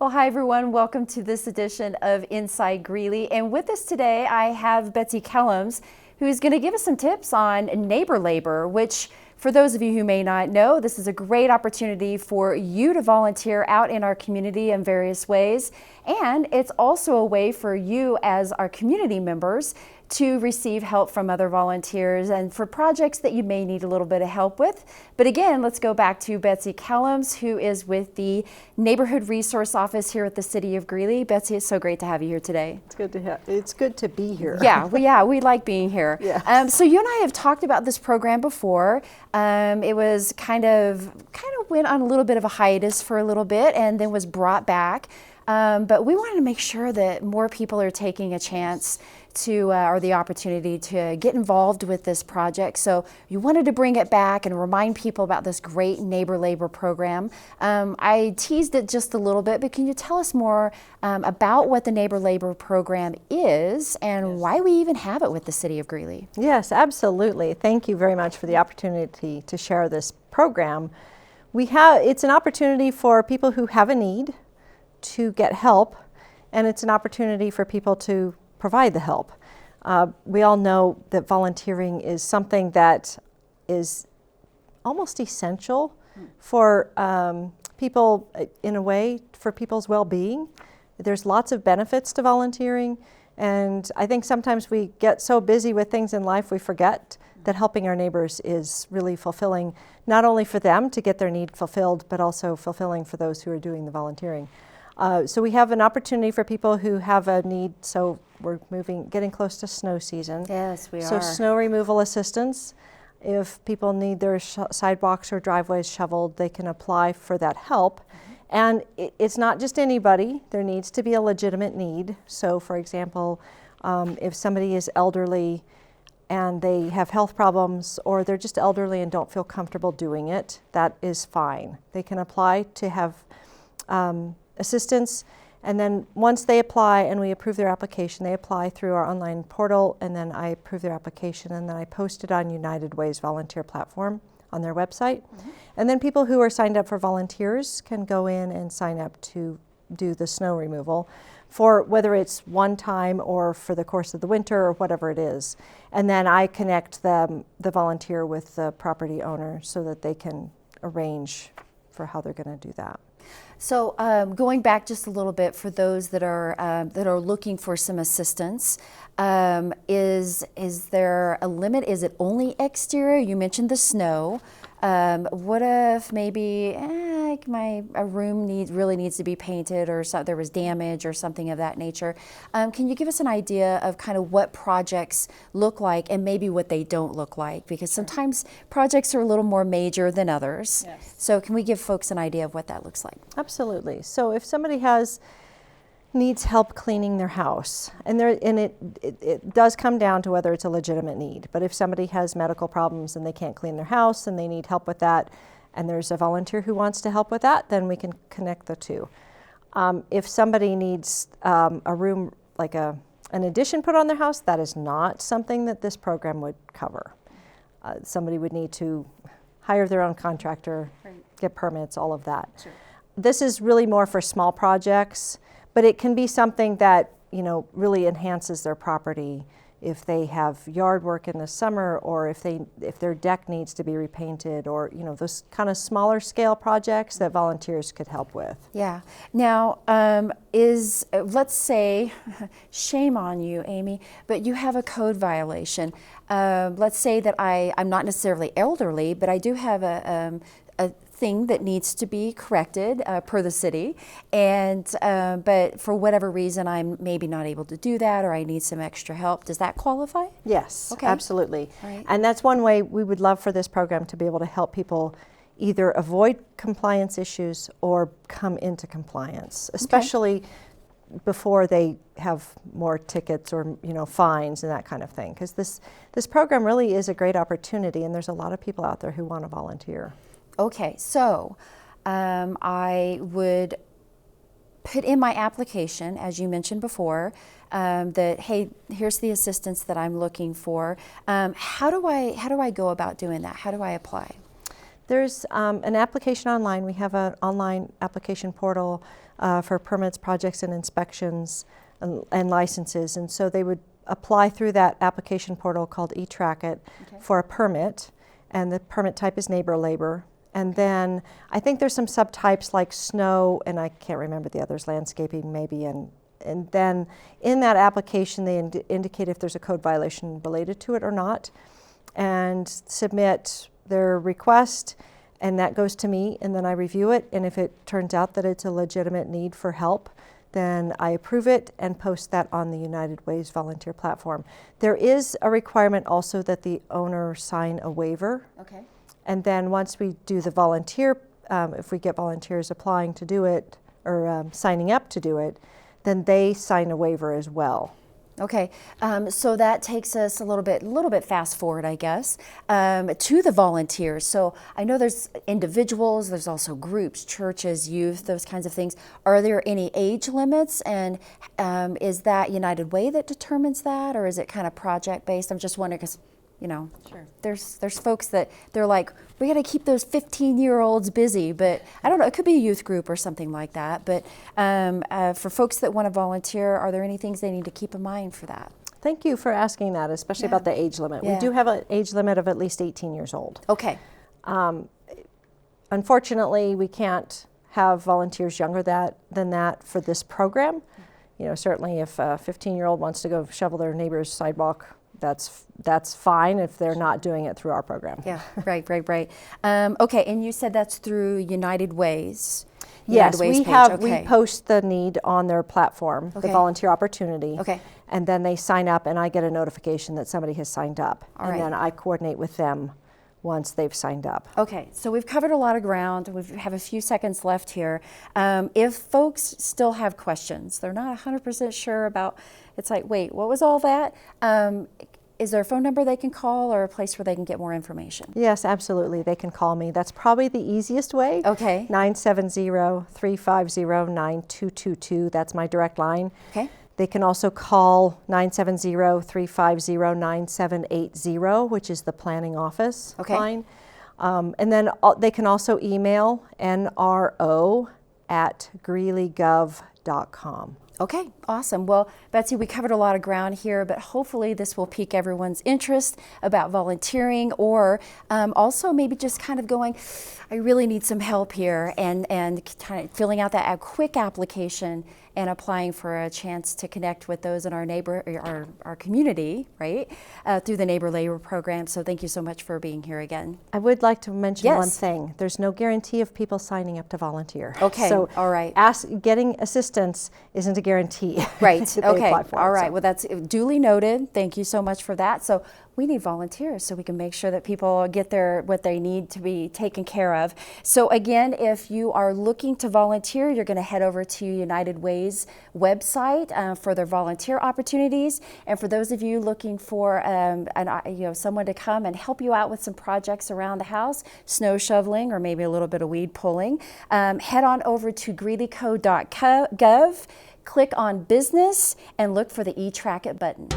Well, hi everyone. Welcome to this edition of Inside Greeley. And with us today, I have Betsy Kellums, who's going to give us some tips on neighbor labor, which for those of you who may not know, this is a great opportunity for you to volunteer out in our community in various ways. And it's also a way for you as our community members to receive help from other volunteers and for projects that you may need a little bit of help with. But again, let's go back to Betsy Kellums, who is with the Neighborhood Resource Office here at the City of Greeley. Betsy, it's so great to have you here today. It's good to be here. We like being here. Yes. So you and I have talked about this program before. It was kind of went on a little bit of a hiatus for a little bit and then was brought back. But we wanted to make sure that more people are taking a chance to, or the opportunity to get involved with this project. So you wanted to bring it back and remind people about this great neighbor labor program. I teased it just a little bit, but can you tell us more about what the neighbor labor program is and why we even have it with the City of Greeley? Yes, absolutely. Thank you very much for the opportunity to share this program. It's an opportunity for people who have a need to get help, and it's an opportunity for people to provide the help. We all know that volunteering is something that is almost essential for people, in a way, for people's well-being. There's lots of benefits to volunteering, and I think sometimes we get so busy with things in life we forget that helping our neighbors is really fulfilling, not only for them to get their need fulfilled, but also fulfilling for those who are doing the volunteering. So we have an opportunity for people who have a need. So we're getting close to snow season. Yes, we are. So snow removal assistance. If people need their sidewalks or driveways shoveled, they can apply for that help. And it's not just anybody. There needs to be a legitimate need. So for example, if somebody is elderly and they have health problems, or they're just elderly and don't feel comfortable doing it, that is fine. They can apply to have assistance, and then once they apply and we approve their application, they apply through our online portal, and then I approve their application, and then I post it on United Way's volunteer platform on their website. And then people who are signed up for volunteers can go in and sign up to do the snow removal for whether it's one time or for the course of the winter or whatever it is. And then I connect the volunteer with the property owner so that they can arrange for how they're going to do that. So going back just a little bit for those that are looking for some assistance, is there a limit? Is it only exterior? You mentioned the snow. What if maybe a room really needs to be painted, or there was damage or something of that nature? Can you give us an idea of kind of what projects look like and maybe what they don't look like? Because sometimes projects are a little more major than others. Yes. So can we give folks an idea of what that looks like? Absolutely. So if somebody needs help cleaning their house, and it does come down to whether it's a legitimate need. But if somebody has medical problems and they can't clean their house and they need help with that, and there's a volunteer who wants to help with that, then we can connect the two. If somebody needs a room, like an addition put on their house, that is not something that this program would cover. Somebody would need to hire their own contractor, get permits, all of that. Sure. This is really more for small projects, but it can be something that, really enhances their property if they have yard work in the summer, or if their deck needs to be repainted, or those kind of smaller scale projects that volunteers could help with. Yeah. Now, let's say, shame on you, Amy, but you have a code violation. Let's say that I'm not necessarily elderly, but I do have a thing that needs to be corrected per the city, and but for whatever reason I'm maybe not able to do that, or I need some extra help. Does that qualify? Yes, okay. Absolutely. All right. And that's one way we would love for this program to be able to help people either avoid compliance issues or come into compliance, especially before they have more tickets or fines and that kind of thing, because this program really is a great opportunity, and there's a lot of people out there who want to volunteer. Okay, so I would put in my application, as you mentioned before, that hey, here's the assistance that I'm looking for. How do I go about doing that? How do I apply? There's an application online. We have an online application portal for permits, projects, and inspections and licenses. And so they would apply through that application portal called eTRAKiT for a permit. And the permit type is neighbor labor. And then I think there's some subtypes like snow, and I can't remember the others, landscaping maybe. And then in that application, they indicate if there's a code violation related to it or not, and submit their request, and that goes to me, and then I review it. And if it turns out that it's a legitimate need for help, then I approve it and post that on the United Way's volunteer platform. There is a requirement also that the owner sign a waiver. Okay. And then once we do the volunteer, if we get volunteers applying to do it or signing up to do it, then they sign a waiver as well. Okay, so that takes us a little bit fast forward, I guess, to the volunteers. So I know there's individuals, there's also groups, churches, youth, those kinds of things. Are there any age limits, and is that United Way that determines that, or is it kind of project based? I'm just wondering, because you know, Sure. There's folks that they're like, we got to keep those 15-year-olds busy, but I don't know, it could be a youth group or something like that. But for folks that want to volunteer, are there any things they need to keep in mind for that? Thank you for asking that, especially about the age limit. Yeah. We do have an age limit of at least 18 years old. Okay. Unfortunately, we can't have volunteers younger than that for this program. You know, certainly if a 15-year-old wants to go shovel their neighbor's sidewalk, that's fine if they're not doing it through our program. Yeah, right. Okay, and you said that's through United Way's. Yes, United Way's we page. have. Okay. We post the need on their platform, Okay. the volunteer opportunity. Okay. And then they sign up, and I get a notification that somebody has signed up, All and right. then I coordinate with them once they've signed up. Okay, so we've covered a lot of ground. We have a few seconds left here. If folks still have questions, they're not 100% sure about, it's like, wait, what was all that? Is there a phone number they can call or a place where they can get more information? Yes, absolutely. They can call me. That's probably the easiest way. Okay. 970-350-9222. That's my direct line. Okay. They can also call 970-350-9780, which is the planning office line. And then they can also email nro@greeleygov.com. Okay, awesome. Well, Betsy, we covered a lot of ground here, but hopefully this will pique everyone's interest about volunteering, or also maybe just kind of going, I really need some help here, and kind of filling out that quick application and applying for a chance to connect with those in our community, right, through the Neighbor Labor Program. So thank you so much for being here again. I would like to mention Yes. one thing. There's no guarantee of people signing up to volunteer. Okay, So all right. getting assistance isn't a guarantee. Right, that they okay, apply for all it, right. so. Well, that's duly noted. Thank you so much for that. So we need volunteers so we can make sure that people get what they need to be taken care of. So again, if you are looking to volunteer, you're going to head over to United Way's website for their volunteer opportunities. And for those of you looking for someone to come and help you out with some projects around the house, snow shoveling or maybe a little bit of weed pulling, head on over to greeleyco.gov, click on business, and look for the eTRAKiT button.